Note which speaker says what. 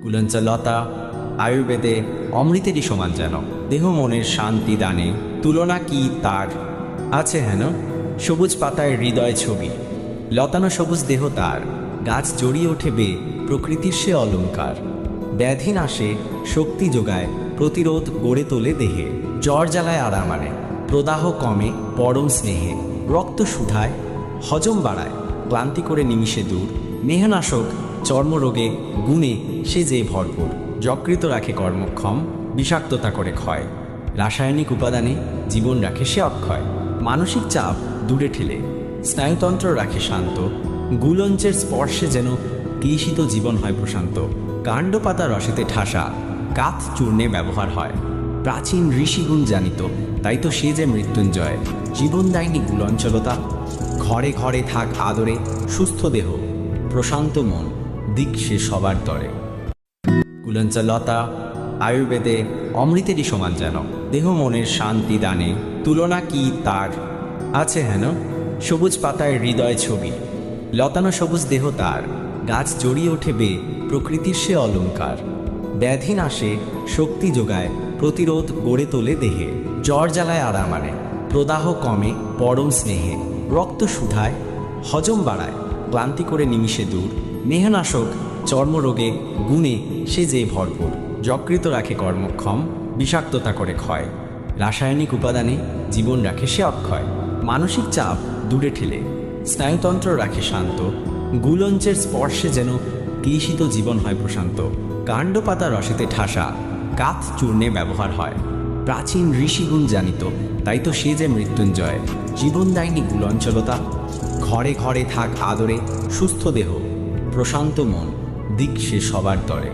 Speaker 1: কুলঞ্চা লতা আয়ুর্বেদে অমৃতেরই সমান যেন, দেহ মনের শান্তি দানে তুলনা কি তার। আছে হেন সবুজ পাতায় হৃদয় ছবি, লতানো সবুজ দেহ তার, গাছ জড়িয়ে ওঠে বে প্রকৃতির সে অলঙ্কার। ব্যাধি নাশে শক্তি যোগায়, প্রতিরোধ গড়ে তোলে দেহে, জ্বর জ্বালায় আরাম আনে, প্রদাহ কমে পরম স্নেহে, রক্ত শুধায় হজম বাড়ায়, ক্লান্তি করে নিমিষে দূর, মেহনাশক চর্মরোগে গুণে সে যে ভরপুর, যকৃত রাখে কর্মক্ষম, বিষাক্ততা করে ক্ষয়, রাসায়নিক উপাদানে জীবন রাখে সে অক্ষয়। মানসিক চাপ দূরে ঠেলে স্নায়ুতন্ত্র রাখে শান্ত, গুলঞ্চের স্পর্শে যেন ক্লেশিত জীবন হয় প্রশান্ত। কাণ্ড পাতা রসেতে ঠাসা, কাঠ চূর্ণে ব্যবহার হয়, প্রাচীন ঋষিগুণ জানিত, তাই তো সে যে মৃত্যুঞ্জয়। জীবনদায়িনী গুলঞ্চলতা, ঘরে ঘরে থাক আদরে, সুস্থ দেহ প্রশান্ত মন, দিক সে সবার তরে। কুলঞ্চা লতা আয়ুর্বেদে অমৃতেরই সমান যেন, দেহ মনের শান্তি দানে তুলনা কি তার। আছে হেন সবুজ পাতায় হৃদয় ছবি, লতানো সবুজ দেহ তার, গাছ জড়িয়ে ওঠে বে প্রকৃতির সে অলঙ্কার। ব্যাধি নাশে শক্তি যোগায়, প্রতিরোধ গড়ে তোলে দেহে, জ্বর জ্বালায় আরাম আনে, প্রদাহ কমে পরম স্নেহে, রক্ত শুধায় হজম বাড়ায়, ক্লান্তি করে নিমিষে দূর, মেহনাশক চর্মরোগে গুণে সে যে ভরপুর, যকৃত রাখে কর্মক্ষম, বিষাক্ততা করে ক্ষয়, রাসায়নিক উপাদানে জীবন রাখে সে অক্ষয়। মানসিক চাপ দূরে ঠেলে স্নায়ুতন্ত্র রাখে শান্ত, গুলঞ্চের স্পর্শে যেন ক্লেশিত জীবন হয় প্রশান্ত। কাণ্ড পাতা রসেতে ঠাসা, কাঠ চূর্ণে ব্যবহার হয়, প্রাচীন ঋষিগুণ জানিত, তাই তো সে যে মৃত্যুঞ্জয়। জীবনদায়িনী গুলঞ্চলতা, ঘরে ঘরে থাক আদরে, সুস্থ দেহ প্রশান্ত মন, দিক সে সবার তরে।